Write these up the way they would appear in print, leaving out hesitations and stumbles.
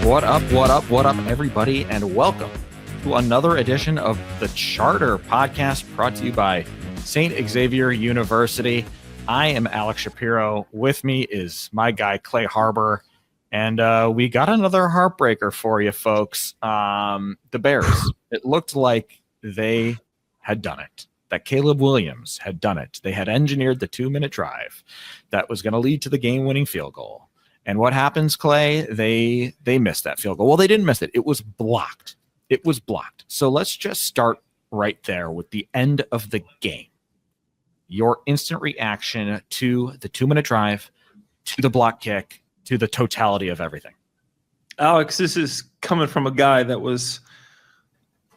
What up, everybody, and welcome to another edition of the Charter Podcast brought to you by St. Xavier University. I am Alex Shapiro. With me is my guy, Clay Harbor, and we got another heartbreaker for you, folks. The Bears. It looked like they had done it, that Caleb Williams had done it. They had engineered the 2-minute drive that was going to lead to the game-winning field goal. And what happens, Clay? They missed that field goal. Well, they didn't miss it. It was blocked. So let's just start right there with the end of the game. Your instant reaction to the 2-minute drive, to the block kick, to the totality of everything. Alex, this is coming from a guy that was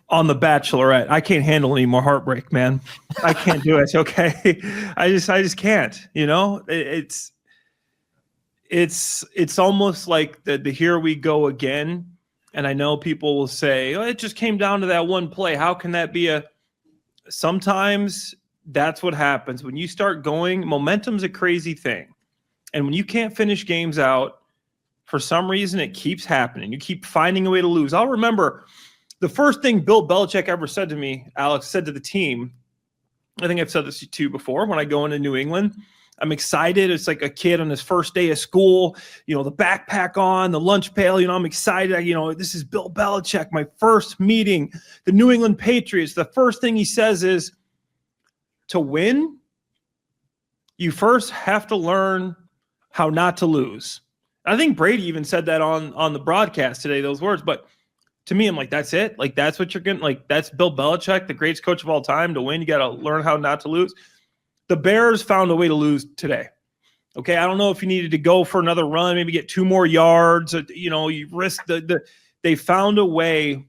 on The Bachelorette. I can't handle any more heartbreak, man. I can't do it. Okay. I just can't, you know, it's almost like the here we go again. And I know people will say, oh, it just came down to that one play. How can that be sometimes that's what happens when you start going. Momentum's a crazy thing. And when you can't finish games out, for some reason, it keeps happening. You keep finding a way to lose. I'll remember the first thing Bill Belichick ever said to me, Alex, said to the team. I think I've said this to you before. When I go into New England, I'm excited. It's like a kid on his first day of school, you know, the backpack on, the lunch pail, you know, I'm excited. You know, this is Bill Belichick, my first meeting, the New England Patriots. The first thing he says is, to win, you first have to learn how not to lose. I think Brady even said that on the broadcast today, those words. But to me, I'm like, that's it? Like, that's what you're getting? Like, that's Bill Belichick, the greatest coach of all time. To win, you got to learn how not to lose. The Bears found a way to lose today. Okay, I don't know if you needed to go for another run, maybe get 2 more yards. Or, you know, you risk they found a way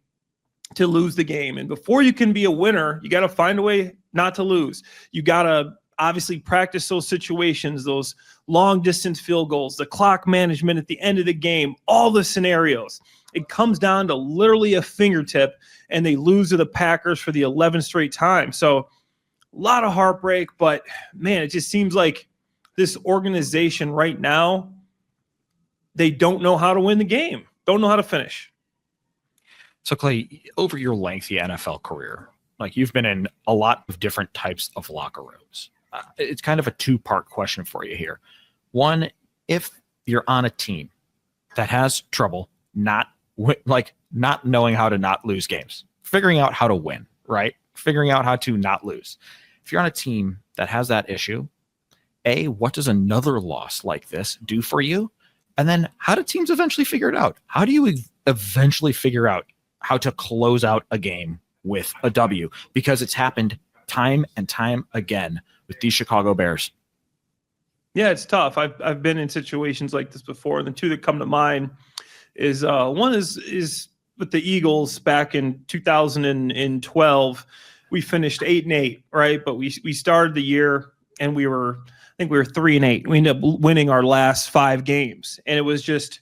to lose the game. And before you can be a winner, you got to find a way not to lose. You got to obviously practice those situations, those long distance field goals, the clock management at the end of the game, all the scenarios. It comes down to literally a fingertip, and they lose to the Packers for the 11th straight time. So a lot of heartbreak, but man, it just seems like this organization right now, they don't know how to win the game, don't know how to finish. So, Clay, over your lengthy NFL career, like, you've been in a lot of different types of locker rooms. It's kind of a 2-part question for you here. One, if you're on a team that has trouble not knowing how to not lose games, figuring out how to win, right? Figuring out how to not lose. If you're on a team that has that issue, A, what does another loss like this do for you? And then how do teams eventually figure it out? How do you eventually figure out how to close out a game with a W? Because it's happened time and time again with these Chicago Bears. Yeah, it's tough. I've been in situations like this before. And the two that come to mind is one is with the Eagles back in 2012. We finished 8-8, right? But we started the year and I think we were 3-8. We ended up winning our last 5 games. And it was just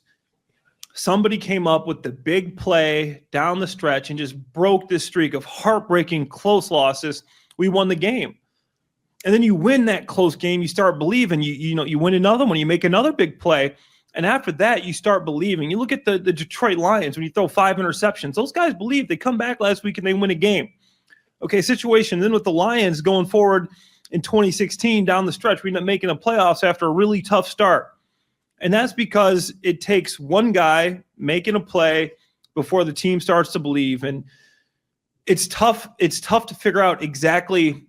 somebody came up with the big play down the stretch and just broke this streak of heartbreaking close losses. We won the game. And then you win that close game, you start believing, you win another one, you make another big play. And after that, you start believing. You look at the Detroit Lions, when you throw 5 interceptions, those guys believe. They come back last week and they win a game. Okay, situation. Then with the Lions going forward in 2016 down the stretch, we end up making the playoffs after a really tough start. And that's because it takes one guy making a play before the team starts to believe. And it's tough. It's tough to figure out exactly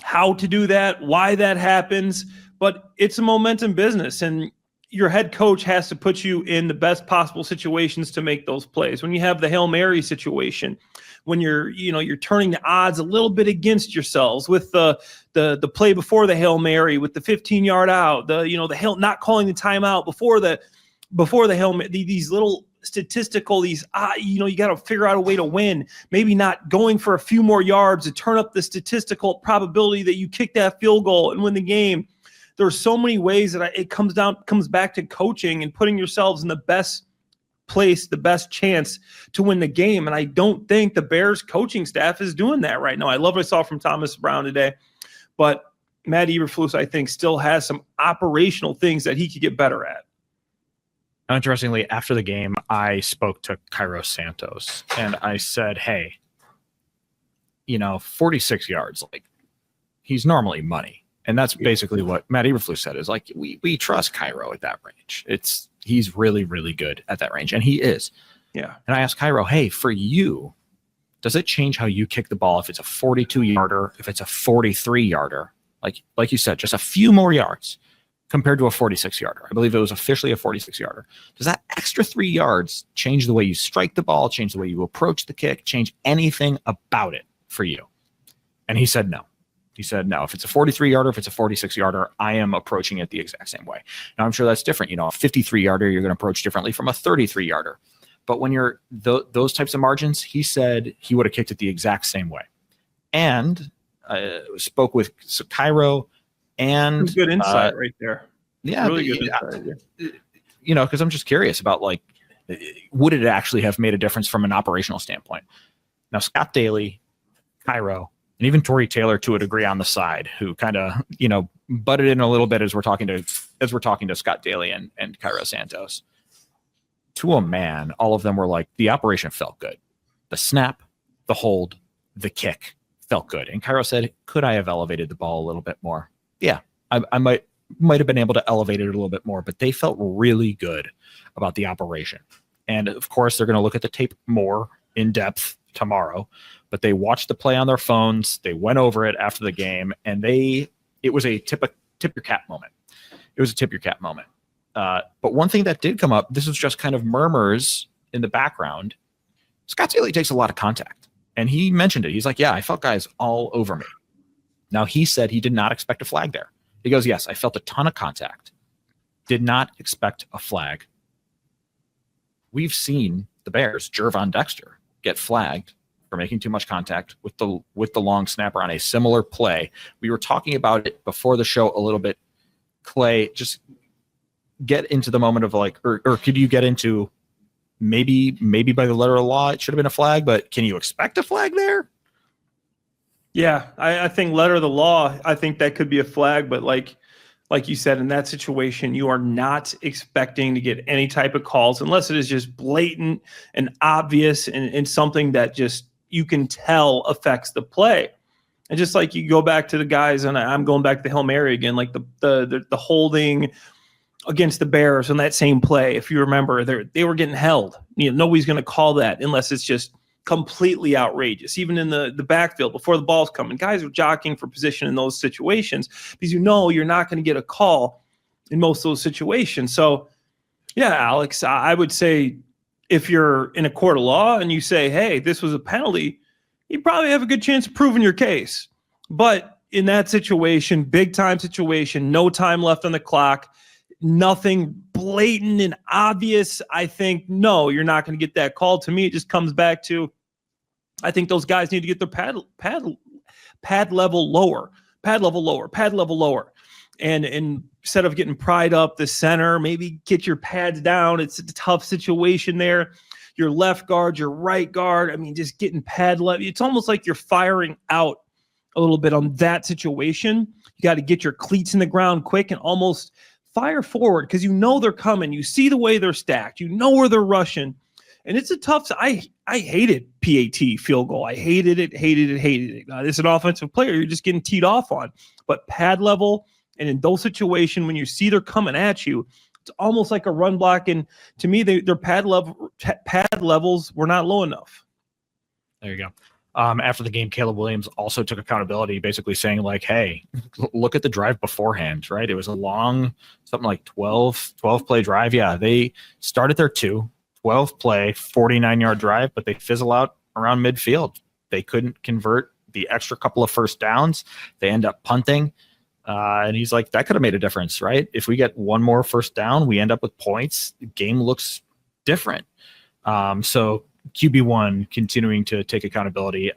how to do that, why that happens, but it's a momentum business. And your head coach has to put you in the best possible situations to make those plays. When you have the Hail Mary situation, when you're turning the odds a little bit against yourselves with the play before the Hail Mary, with the 15-yard out, the not calling the timeout before the Hail Mary, these little statistical, you got to figure out a way to win. Maybe not going for a few more yards to turn up the statistical probability that you kick that field goal and win the game. There's so many ways that it comes back to coaching and putting yourselves in the best place, the best chance to win the game. And I don't think the Bears coaching staff is doing that right now. I love what I saw from Thomas Brown today, but Matt Eberflus, I think, still has some operational things that he could get better at. Now, interestingly, after the game, I spoke to Cairo Santos and I said, hey, 46 yards, like he's normally money. And that's basically what Matt Eberflus said is like, we trust Cairo at that range. He's really, really good at that range. And he is. Yeah. And I asked Cairo, hey, for you, does it change how you kick the ball if it's a 42-yarder, if it's a 43-yarder? Like you said, just a few more yards compared to a 46-yarder. I believe it was officially a 46-yarder. Does that extra 3 yards change the way you strike the ball, change the way you approach the kick, change anything about it for you? And he said no. He said no. If it's a 43-yarder, if it's a 46-yarder, I am approaching it the exact same way. Now, I'm sure that's different. A 53-yarder, you're going to approach differently from a 33-yarder. But when you're those types of margins, he said he would have kicked it the exact same way. And I spoke with Cairo and good insight right there. Yeah, really good insight. Because I'm just curious about would it actually have made a difference from an operational standpoint? Now, Scott Daly, Cairo, and even Torrey Taylor to a degree on the side, who kind of butted in a little bit as we're talking to Scott Daly and Cairo Santos. To a man, all of them were like, the operation felt good. The snap, the hold, the kick felt good. And Cairo said, could I have elevated the ball a little bit more? Yeah, I might have been able to elevate it a little bit more, but they felt really good about the operation. And of course, they're going to look at the tape more in depth tomorrow, but they watched the play on their phones. They went over it after the game, and it was a tip your cap moment. It was a tip your cap moment. But one thing that did come up, this was just kind of murmurs in the background. Scott Daly takes a lot of contact, and he mentioned it. He's like, yeah, I felt guys all over me. Now, he said he did not expect a flag there. He goes, yes, I felt a ton of contact. Did not expect a flag. We've seen the Bears, Jervon Dexter, get flagged for making too much contact with the long snapper on a similar play. We were talking about it before the show a little bit. Clay, just get into the moment of or could you get into maybe by the letter of the law it should have been a flag, but can you expect a flag there? Yeah, I think letter of the law, I think that could be a flag, but like you said, in that situation, you are not expecting to get any type of calls unless it is just blatant and obvious and something that just you can tell affects the play. And just like you go back to the guys, and I'm going back to Hail Mary again, like the holding against the Bears on that same play. If you remember, they were getting held. Nobody's going to call that unless it's just completely outrageous. Even in the backfield before the ball's coming, guys are jockeying for position in those situations because you're not going to get a call in most of those situations. So, yeah, Alex, I would say if you're in a court of law and you say, hey, this was a penalty, you probably have a good chance of proving your case. But in that situation, big time situation, no time left on the clock, nothing blatant and obvious, I think, no, you're not going to get that call. To me, it just comes back to, I think those guys need to get their pad level lower. And instead of getting pried up the center, maybe get your pads down. It's a tough situation there. Your left guard, your right guard, just getting pad level. It's almost like you're firing out a little bit on that situation. You got to get your cleats in the ground quick and almost fire forward because they're coming. You see the way they're stacked. You know where they're rushing. And it's a tough – I hated PAT field goal. I hated it. It's an offensive player you're just getting teed off on. But pad level, and in those situations when you see they're coming at you, it's almost like a run block. And to me, their pad levels were not low enough. There you go. After the game, Caleb Williams also took accountability, basically saying hey, look at the drive beforehand, right? It was a long, something like 12 play drive. Yeah, they started their 12 play, 49-yard drive, but they fizzle out around midfield. They couldn't convert the extra couple of first downs. They end up punting. And he's like, that could have made a difference, right? If we get one more first down, we end up with points. The game looks different. So QB1 continuing to take accountability.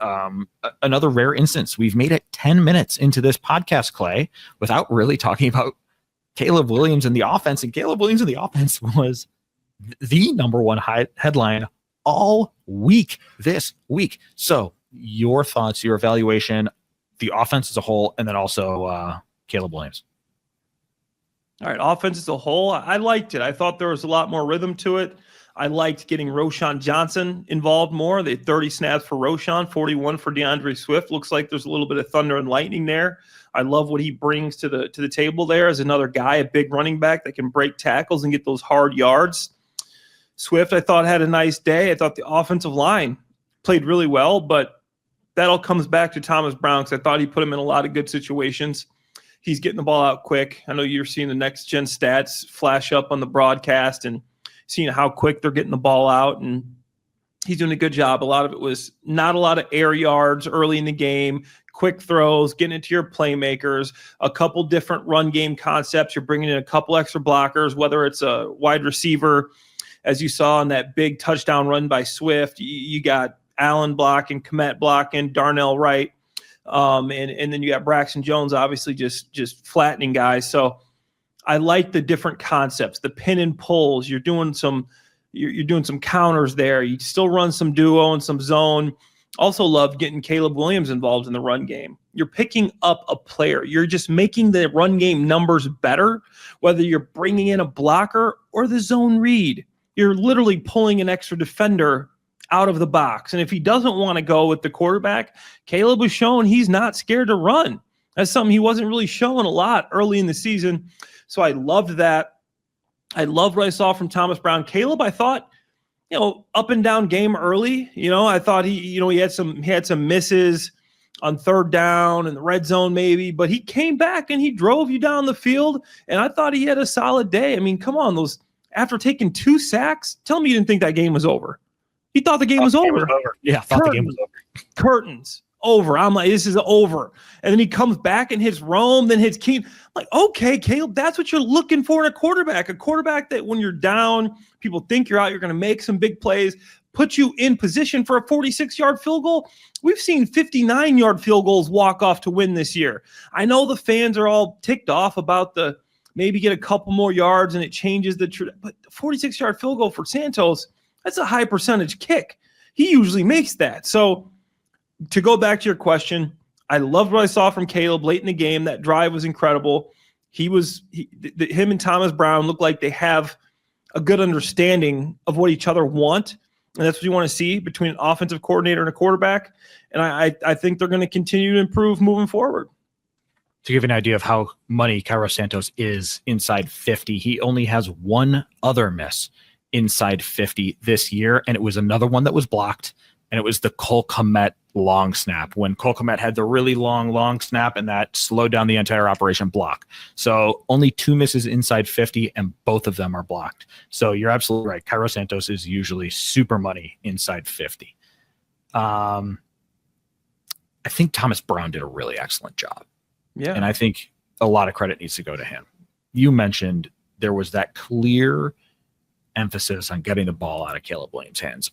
Another rare instance. We've made it 10 minutes into this podcast, Clay, without really talking about Caleb Williams and the offense. And Caleb Williams and the offense was the number one headline all week this week. So your thoughts, your evaluation, the offense as a whole, and then also Caleb Williams. All right, offense as a whole, I liked it. I thought there was a lot more rhythm to it. I liked getting Roshan Johnson involved more. They had 30 snaps for Roshan, 41 for DeAndre Swift. Looks like there's a little bit of thunder and lightning there. I love what he brings to the table there as another guy, a big running back that can break tackles and get those hard yards. Swift, I thought, had a nice day. I thought the offensive line played really well, but that all comes back to Thomas Brown because I thought he put him in a lot of good situations. He's getting the ball out quick. I know you're seeing the next gen stats flash up on the broadcast and seeing how quick they're getting the ball out, and he's doing a good job. A lot of it was not a lot of air yards early in the game, quick throws, getting it to your playmakers, a couple different run game concepts. You're bringing in a couple extra blockers, whether it's a wide receiver, as you saw in that big touchdown run by Swift. You got Allen blocking, Kmet blocking, Darnell Wright. And then you got Braxton Jones, obviously just flattening guys. So I like the different concepts, the pin and pulls. You're doing some counters there. You still run some duo and some zone. Also love getting Caleb Williams involved in the run game. You're picking up a player. You're just making the run game numbers better, whether you're bringing in a blocker or the zone read. You're literally pulling an extra defender out of the box. And if he doesn't want to go with the quarterback, Caleb was showing he's not scared to run. That's something he wasn't really showing a lot early in the season. So I loved that. I loved what I saw from Thomas Brown. Caleb, I thought, up and down game early. I thought he had some misses on third down and the red zone maybe, but he came back and he drove you down the field. And I thought he had a solid day. I mean, come on, after taking 2 sacks, tell me you didn't think that game was over. He thought the game was over. Yeah, I thought the game was over. Curtains, over. I'm like, this is over. And then he comes back and hits Rome, then hits Keen. I'm like, okay, Caleb, that's what you're looking for in a quarterback. A quarterback that when you're down, people think you're out, you're going to make some big plays, put you in position for a 46-yard field goal. We've seen 59-yard field goals walk off to win this year. I know the fans are all ticked off about the maybe get a couple more yards and it changes but the 46-yard field goal for Santos, that's a high percentage kick. He usually makes that. So to go back to your question, I loved what I saw from Caleb late in the game. That drive was incredible. Him and Thomas Brown look like they have a good understanding of what each other want. And that's what you want to see between an offensive coordinator and a quarterback. And I think they're going to continue to improve moving forward. To give you an idea of how money Cairo Santos is inside 50, he only has one other miss inside 50 this year, and it was another one that was blocked, and it was the Cole Kmet long snap when Cole Kmet had the really long snap, and that slowed down the entire operation block. So only 2 misses inside 50, and both of them are blocked. So you're absolutely right. Cairo Santos is usually super money inside 50. I think Thomas Brown did a really excellent job. Yeah. And I think a lot of credit needs to go to him. You mentioned there was that clear emphasis on getting the ball out of Caleb Williams' hands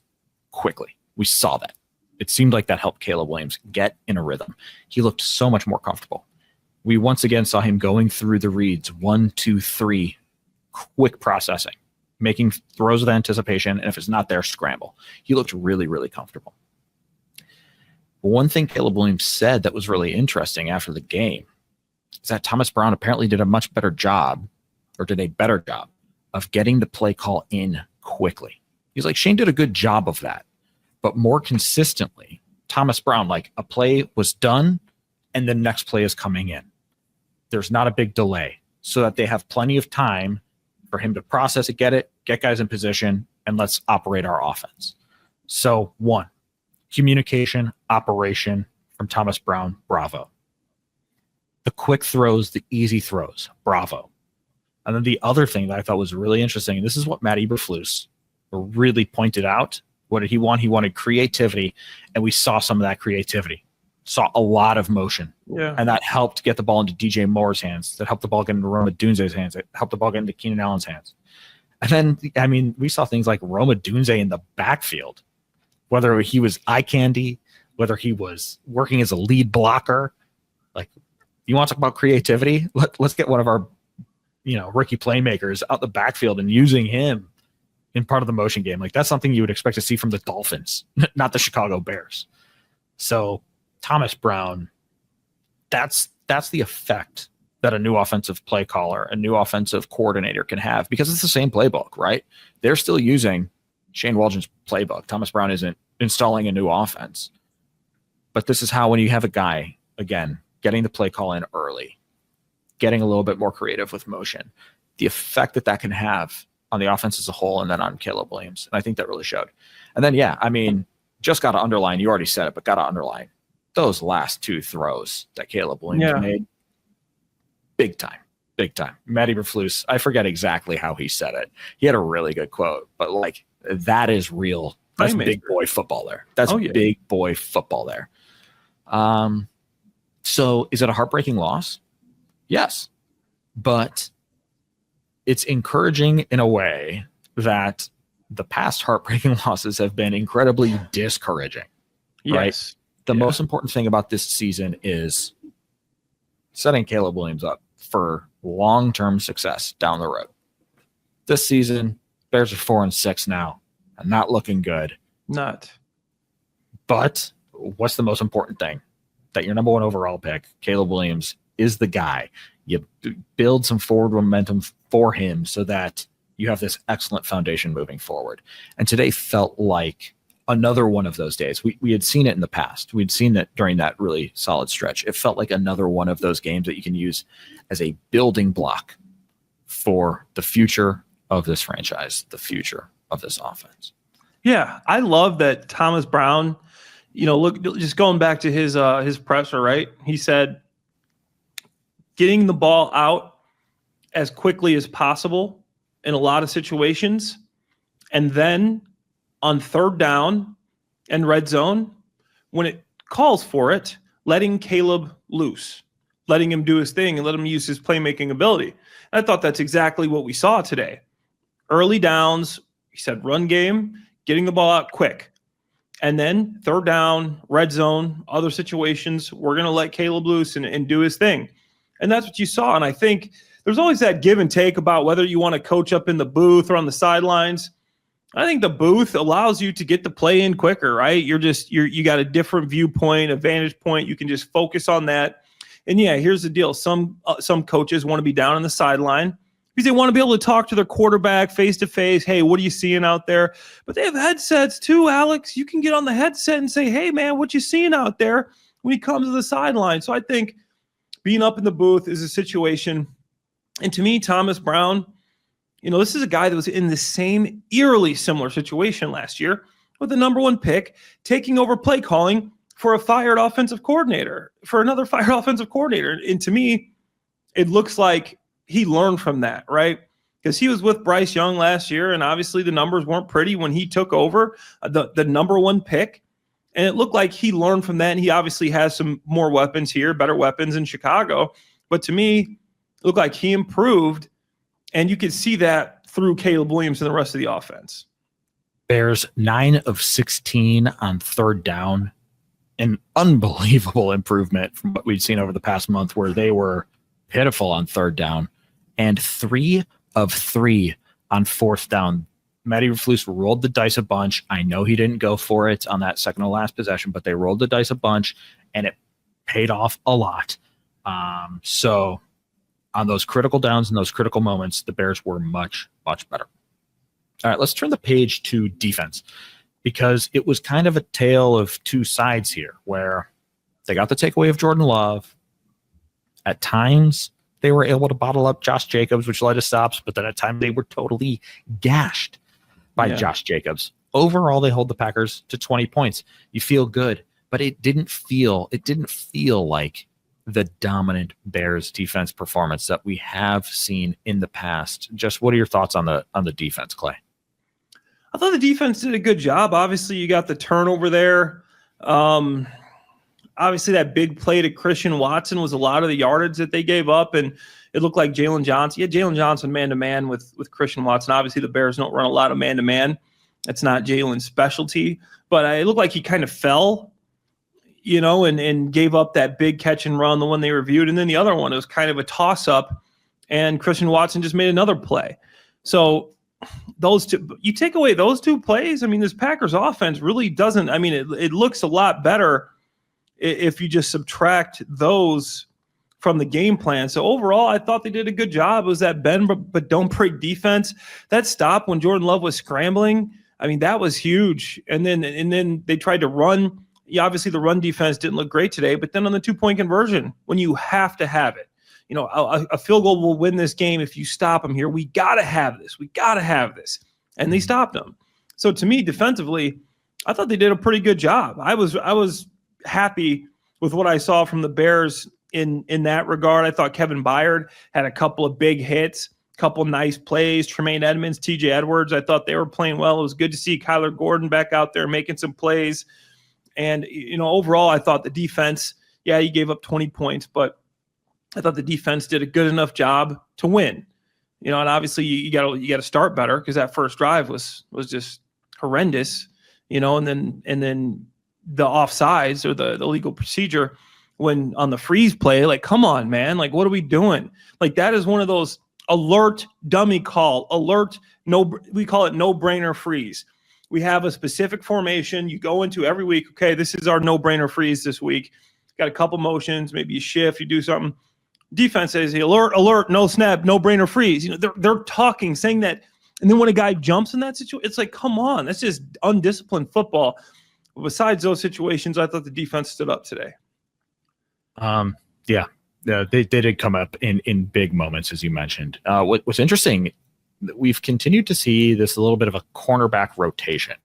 quickly. We saw that. It seemed like that helped Caleb Williams get in a rhythm. He looked so much more comfortable. We once again saw him going through the reads, 1, 2, 3, quick processing, making throws with anticipation, and if it's not there, scramble. He looked really, really comfortable. But one thing Caleb Williams said that was really interesting after the game is that Thomas Brown apparently did a better job of getting the play call in quickly. He's like, Shane did a good job of that. But more consistently, Thomas Brown, like a play was done and the next play is coming in. There's not a big delay so that they have plenty of time for him to process it, get guys in position, and let's operate our offense. So 1, communication, operation from Thomas Brown, bravo. The quick throws, the easy throws, bravo. And then the other thing that I thought was really interesting, and this is what Matt Eberflus really pointed out. What did he want? He wanted creativity, and we saw some of that creativity. Saw a lot of motion. Yeah. And that helped get the ball into DJ Moore's hands. That helped the ball get into Roma Dunze's hands. It helped the ball get into Keenan Allen's hands. And then, we saw things like Roma Dunze in the backfield, whether he was eye candy, whether he was working as a lead blocker. Like, you want to talk about creativity? Let's get one of our rookie playmakers out the backfield and using him in part of the motion game. Like, that's something you would expect to see from the Dolphins, not the Chicago Bears. So Thomas Brown, that's the effect that a new offensive play caller, a new offensive coordinator can have, because it's the same playbook, right? They're still using Shane Waldron's playbook. Thomas Brown isn't installing a new offense. But this is how, when you have a guy, again, getting the play call in early, getting a little bit more creative with motion, the effect that can have on the offense as a whole, and then on Caleb Williams. And I think that really showed. And then, just got to underline, you already said it, but got to underline those last two throws that Caleb Williams made. Big time. Matty Eberflus, I forget exactly how he said it. He had a really good quote, but that is real. That's big boy football there. That's big boy football there. So is it a heartbreaking loss? Yes. But it's encouraging in a way that the past heartbreaking losses have been incredibly discouraging. Right? Yes. The most important thing about this season is setting Caleb Williams up for long-term success down the road. This season, Bears are 4-6 now, and not looking good. Not. But what's the most important thing? That your number one overall pick, Caleb Williams, is the guy. You build some forward momentum for him so that you have this excellent foundation moving forward. And today felt like another one of those days. We had seen it in the past. We'd seen it during that really solid stretch. It felt like another one of those games that you can use as a building block for the future of this franchise, the future of this offense. Yeah, I love that Thomas Brown, look, just going back to his presser, right? He said, getting the ball out as quickly as possible in a lot of situations, and then on third down and red zone, when it calls for it, letting Caleb loose, letting him do his thing and let him use his playmaking ability. And I thought that's exactly what we saw today. Early downs, he said run game, getting the ball out quick. And then third down, red zone, other situations, we're going to let Caleb loose and do his thing. And that's what you saw. And I think there's always that give and take about whether you want to coach up in the booth or on the sidelines. I think the booth allows you to get the play in quicker, right? You got a different viewpoint, a vantage point. You can just focus on that. And here's the deal. Some coaches want to be down on the sideline because they want to be able to talk to their quarterback face to face. Hey, what are you seeing out there? But they have headsets too, Alex. You can get on the headset and say, hey, man, what you seeing out there when he comes to the sideline? So I think being up in the booth is a situation. And to me, Thomas Brown, this is a guy that was in the same eerily similar situation last year with the number one pick, taking over play calling for another fired offensive coordinator. And to me, it looks like he learned from that, right? Because he was with Bryce Young last year, and obviously the numbers weren't pretty when he took over the number one pick. And it looked like he learned from that, and he obviously has some more weapons here, better weapons in Chicago. But to me, it looked like he improved. And you could see that through Caleb Williams and the rest of the offense. Bears 9 of 16 on third down. An unbelievable improvement from what we'd seen over the past month, where they were pitiful on third down. And 3 of 3 on fourth down. Matty Eberflus rolled the dice a bunch. I know he didn't go for it on that second to last possession, but they rolled the dice a bunch, and it paid off a lot. So on those critical downs and those critical moments, the Bears were much, much better. All right, let's turn the page to defense, because it was kind of a tale of two sides here, where they got the takeaway of Jordan Love. At times, they were able to bottle up Josh Jacobs, which led to stops, but then at times they were totally gashed by Josh Jacobs. Overall, they hold the Packers to 20 points. You feel good, but it didn't feel like the dominant Bears defense performance that we have seen in the past. Just what are your thoughts on the defense, Clay? I thought the defense did a good job. Obviously, you got the turnover there. Obviously, that big play to Christian Watson was a lot of the yardage that they gave up, and it looked like Jalen Johnson. Jalen Johnson man-to-man with Christian Watson. Obviously, the Bears don't run a lot of man-to-man. That's not Jalen's specialty. But it looked like he kind of fell, and gave up that big catch and run, the one they reviewed. And then the other one, it was kind of a toss-up, and Christian Watson just made another play. So those two, you take away those two plays, this Packers offense really doesn't, it looks a lot better if you just subtract those from the game plan. So overall, I thought they did a good job. It was that bend but don't break defense. That stop when Jordan Love was scrambling, I mean, that was huge. And then they tried to run. Yeah, obviously the run defense didn't look great today, but then on the 2-point conversion, when you have to have it, a field goal will win this game if you stop them here. We got to have this. We got to have this. And they stopped them. So to me, defensively, I thought they did a pretty good job. I was happy with what I saw from the Bears in that regard. I thought Kevin Byard had a couple of big hits, a couple nice plays. Tremaine Edmonds, TJ Edwards, I thought they were playing well. It was good to see Kyler Gordon back out there making some plays. And, overall, I thought the defense, he gave up 20 points, but I thought the defense did a good enough job to win. And obviously you got to start better because that first drive was just horrendous, and then the offsides or the illegal procedure when on the freeze play, like, come on, man, like, what are we doing? Like, that is one of those alert dummy call, we call it no-brainer freeze. We have a specific formation you go into every week. Okay, this is our no-brainer freeze this week. Got a couple motions, maybe you shift, you do something. Defense says alert, no snap, no-brainer freeze. They're talking, saying that, and then when a guy jumps in that situation, it's like, come on, that's just undisciplined football. But besides those situations, I thought the defense stood up today. They did come up in big moments, as you mentioned. What's interesting, we've continued to see this a little bit of a cornerback rotation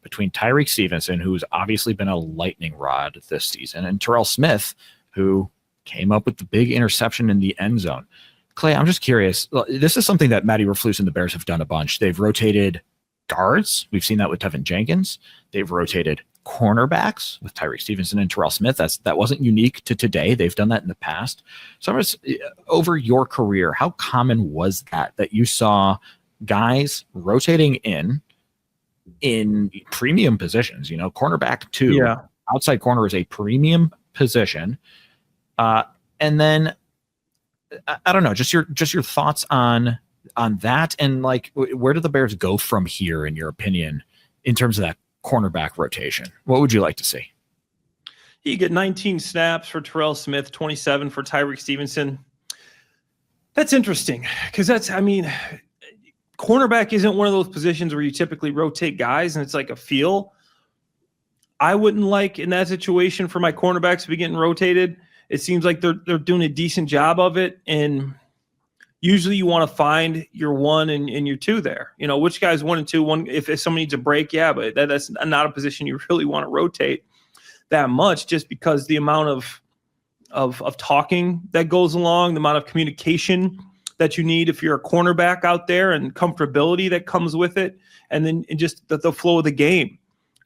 between Tyreek Stevenson, who's obviously been a lightning rod this season, and Terrell Smith, who came up with the big interception in the end zone. Clay, I'm just curious. This is something that Matty Eberflus and the Bears have done a bunch. They've rotated guards. We've seen that with Tevin Jenkins. They've rotated cornerbacks with Tyreek Stevenson and Terrell Smith. That wasn't unique to today. They've done that in the past. So I'm just, over your career, how common was that you saw guys rotating in premium positions? Cornerback 2, outside corner is a premium position. And then I don't know, just your thoughts on that, and like, where do the Bears go from here, in your opinion, in terms of that cornerback rotation? What would you like to see? You get 19 snaps for Terrell Smith, 27 for Tyreek Stevenson. That's interesting because cornerback isn't one of those positions where you typically rotate guys and it's like a feel. I wouldn't like, in that situation, for my cornerbacks to be getting rotated. It seems like they're doing a decent job of it, and usually you want to find your 1 and your 2 there. Which guy's 1 and 2? One, if someone needs a break, but that's not a position you really want to rotate that much, just because the amount of talking that goes along, the amount of communication that you need if you're a cornerback out there, and comfortability that comes with it, and then just the flow of the game.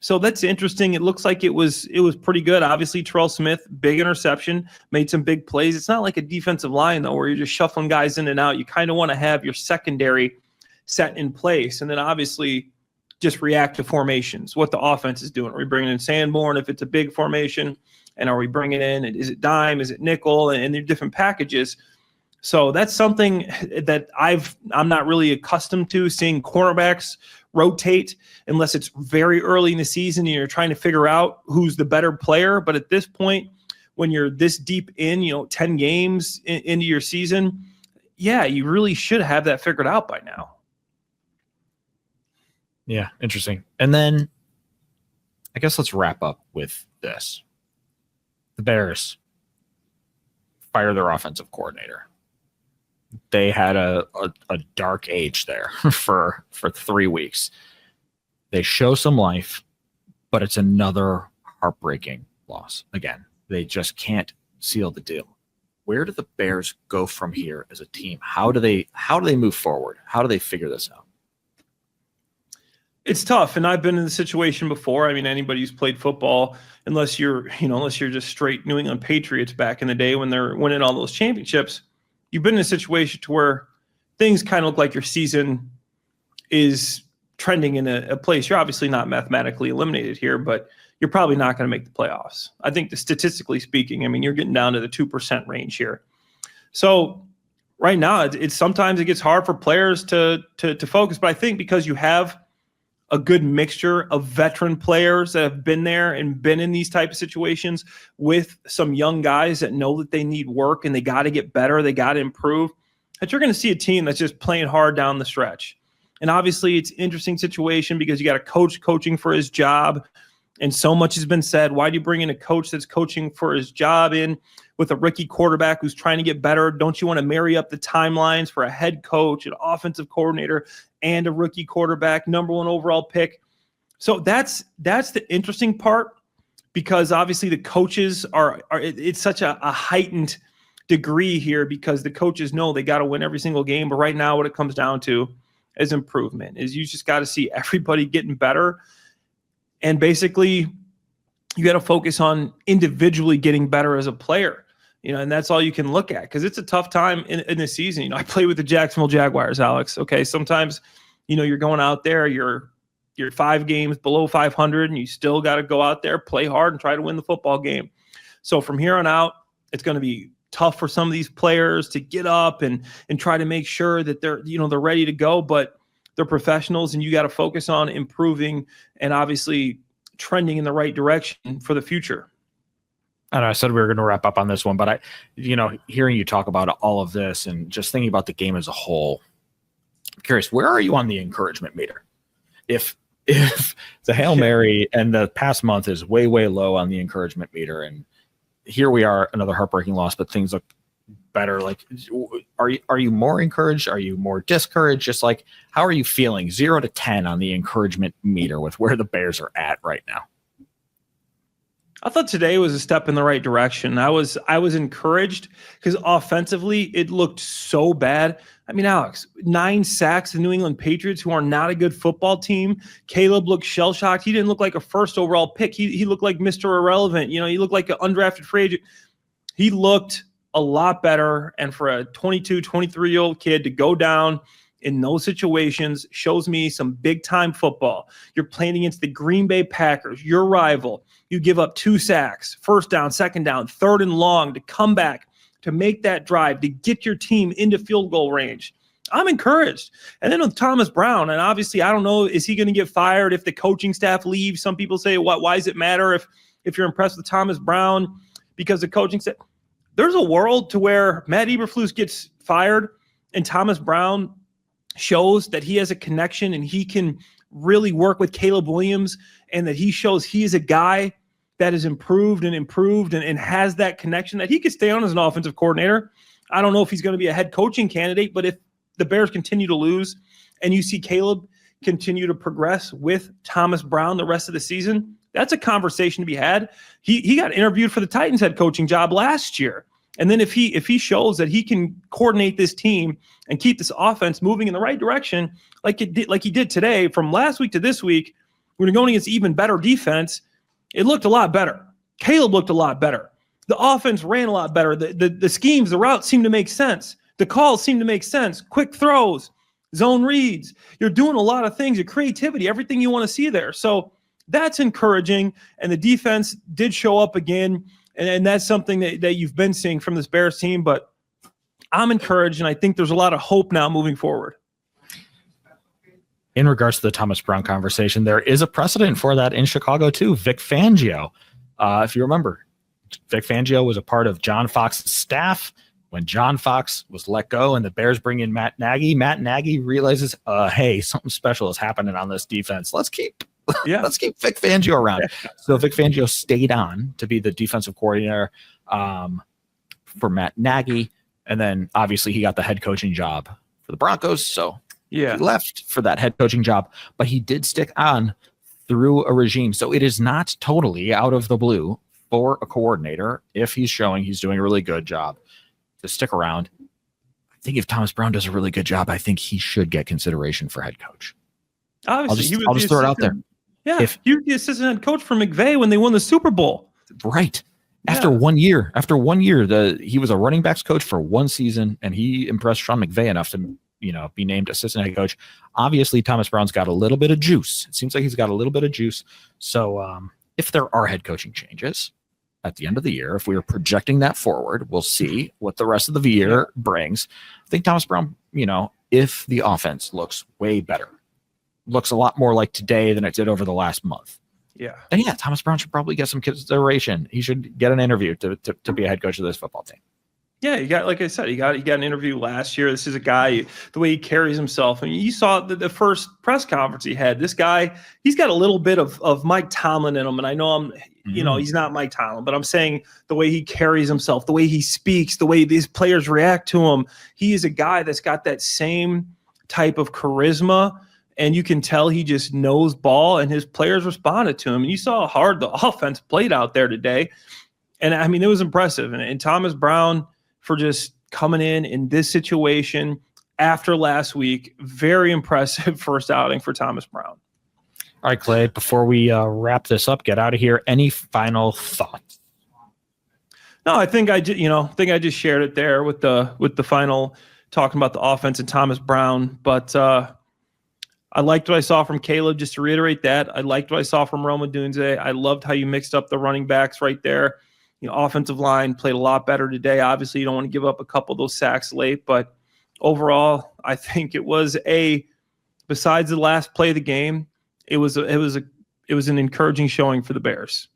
So that's interesting. It looks like it was pretty good. Obviously, Terrell Smith, big interception, made some big plays. It's not like a defensive line, though, where you're just shuffling guys in and out. You kind of want to have your secondary set in place, and then obviously just react to formations, what the offense is doing. Are we bringing in Sanborn if it's a big formation? And are we bringing in, is it dime, is it nickel, and they're different packages. So that's something that I'm not really accustomed to, seeing cornerbacks rotate unless it's very early in the season and you're trying to figure out who's the better player. But at this point, when you're this deep in, 10 games into your season, you really should have that figured out by now. Yeah, interesting. And then I guess let's wrap up with this. The Bears fire their offensive coordinator. They had a dark age there for 3 weeks. They show some life, but it's another heartbreaking loss. Again, they just can't seal the deal. Where do the Bears go from here as a team? How do they move forward? How do they figure this out? It's tough, and I've been in the situation before. I mean, anybody who's played football, unless you're just straight New England Patriots back in the day when they're winning all those championships, you've been in a situation to where things kind of look like your season is trending in a place. You're obviously not mathematically eliminated here, but you're probably not going to make the playoffs. I think statistically speaking, you're getting down to the 2% range here. So right now, it's sometimes it gets hard for players to focus, but I think because you have a good mixture of veteran players that have been there and been in these type of situations with some young guys that know that they need work and they got to get better, they got to improve, that you're going to see a team that's just playing hard down the stretch. And obviously it's an interesting situation because you got a coach coaching for his job, and so much has been said. Why do you bring in a coach that's coaching for his job in with a rookie quarterback who's trying to get better? Don't you want to marry up the timelines for a head coach, an offensive coordinator, and a rookie quarterback, number 1 overall pick? So that's the interesting part, because obviously the coaches are it's such a heightened degree here because the coaches know they got to win every single game. But right now what it comes down to is improvement, is you just got to see everybody getting better. And basically you got to focus on individually getting better as a player, and that's all you can look at, because it's a tough time in the season. I play with the Jacksonville Jaguars, Alex. Okay. Sometimes, you're going out there, you're 5 games below 500 and you still got to go out there, play hard and try to win the football game. So from here on out, it's going to be tough for some of these players to get up and try to make sure that they're ready to go, but they're professionals and you got to focus on improving and obviously trending in the right direction for the future. I know I said we were going to wrap up on this one, but hearing you talk about all of this and just thinking about the game as a whole, I'm curious, where are you on the encouragement meter? If the Hail Mary and the past month is way, way low on the encouragement meter, and here we are, another heartbreaking loss, but things look better. Like, are you more encouraged? Are you more discouraged? Just like, how are you feeling 0 to 10 on the encouragement meter with where the Bears are at right now? I thought today was a step in the right direction. I was encouraged because offensively it looked so bad. I mean, Alex, 9 sacks, the New England Patriots, who are not a good football team. Caleb looked shell-shocked. He didn't look like a first overall pick. He looked like Mr. Irrelevant. He looked like an undrafted free agent. He looked a lot better. And for a 22, 23-year-old kid to go down in those situations shows me some big-time football. You're playing against the Green Bay Packers, your rival. You give up 2 sacks, first down, second down, third and long, to come back, to make that drive, to get your team into field goal range. I'm encouraged. And then with Thomas Brown, and obviously I don't know, is he going to get fired if the coaching staff leaves? Some people say, why does it matter if you're impressed with Thomas Brown because the coaching staff? There's a world to where Matt Eberflus gets fired and Thomas Brown shows that he has a connection and he can really work with Caleb Williams, and that he shows he is a guy that has improved and has that connection, that he could stay on as an offensive coordinator. I don't know if he's going to be a head coaching candidate, but if the Bears continue to lose and you see Caleb continue to progress with Thomas Brown the rest of the season, that's a conversation to be had. He got interviewed for the Titans head coaching job last year. And then if he shows that he can coordinate this team and keep this offense moving in the right direction, like he did today, from last week to this week, when you're going against even better defense, it looked a lot better. Caleb looked a lot better. The offense ran a lot better. The schemes, the routes seemed to make sense. The calls seemed to make sense. Quick throws, zone reads. You're doing a lot of things, your creativity, everything you want to see there. So that's encouraging. And the defense did show up again. And that's something that you've been seeing from this Bears team. But I'm encouraged, and I think there's a lot of hope now moving forward. In regards to the Thomas Brown conversation, there is a precedent for that in Chicago too. Vic Fangio, if you remember, Vic Fangio was a part of John Fox's staff when John Fox was let go and the Bears bring in Matt Nagy. Matt Nagy realizes, hey, something special is happening on this defense. Let's keep Vic Fangio around. So Vic Fangio stayed on to be the defensive coordinator for Matt Nagy. And then obviously he got the head coaching job for the Broncos. So he left for that head coaching job, but he did stick on through a regime. So it is not totally out of the blue for a coordinator, if he's showing he's doing a really good job, to stick around. I think if Thomas Brown does a really good job, I think he should get consideration for head coach. Obviously, I'll just throw it out there. Yeah, he was the assistant head coach for McVay when they won the Super Bowl. Right. After 1 year, he was a running backs coach for 1 season, and he impressed Sean McVay enough to be named assistant head coach. Obviously, Thomas Brown's got a little bit of juice. It seems like he's got a little bit of juice. So if there are head coaching changes at the end of the year, if we are projecting that forward, we'll see what the rest of the year brings. I think Thomas Brown, if the offense looks way better, looks a lot more like today than it did over the last month. Yeah. And yeah, Thomas Brown should probably get some consideration. He should get an interview to be a head coach of this football team. Yeah, you got, like I said, he got an interview last year. This is a guy, the way he carries himself. I mean, you saw the first press conference he had. This guy, he's got a little bit of Mike Tomlin in him. And I know he's not Mike Tomlin, but I'm saying the way he carries himself, the way he speaks, the way these players react to him. He is a guy that's got that same type of charisma. And you can tell he just knows ball, and his players responded to him. And you saw how hard the offense played out there today. And I mean, it was impressive. And Thomas Brown, for just coming in this situation after last week, very impressive first outing for Thomas Brown. All right, Clay, before we wrap this up, get out of here, any final thoughts? No, I think I just shared it there with the final talking about the offense and Thomas Brown. But I liked what I saw from Caleb, just to reiterate that. I liked what I saw from Roma Dunze. I loved how you mixed up the running backs right there. Offensive line played a lot better today. Obviously, you don't want to give up a couple of those sacks late, but overall, I think it was besides the last play of the game, it was an encouraging showing for the Bears.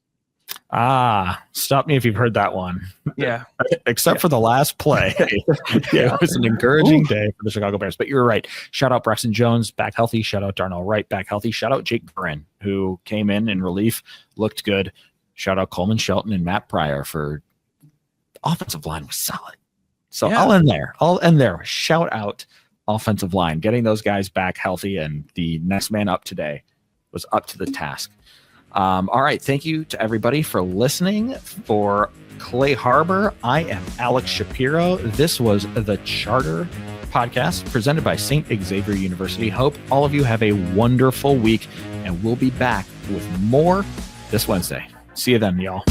Stop me if you've heard that one. Yeah. Except for the last play. It was an encouraging day for the Chicago Bears. But you're right. Shout out Braxton Jones, back healthy. Shout out Darnell Wright, back healthy. Shout out Jake Burin, who came in relief, looked good. Shout out Coleman Shelton and Matt Pryor for offensive line was solid. So I'll end there. Shout out offensive line, getting those guys back healthy, and the next man up today was up to the task. All right. Thank you to everybody for listening. For Clay Harbor, I am Alex Shapiro. This was the Charter Podcast presented by St. Xavier University. Hope all of you have a wonderful week, and we'll be back with more this Wednesday. See you then, y'all.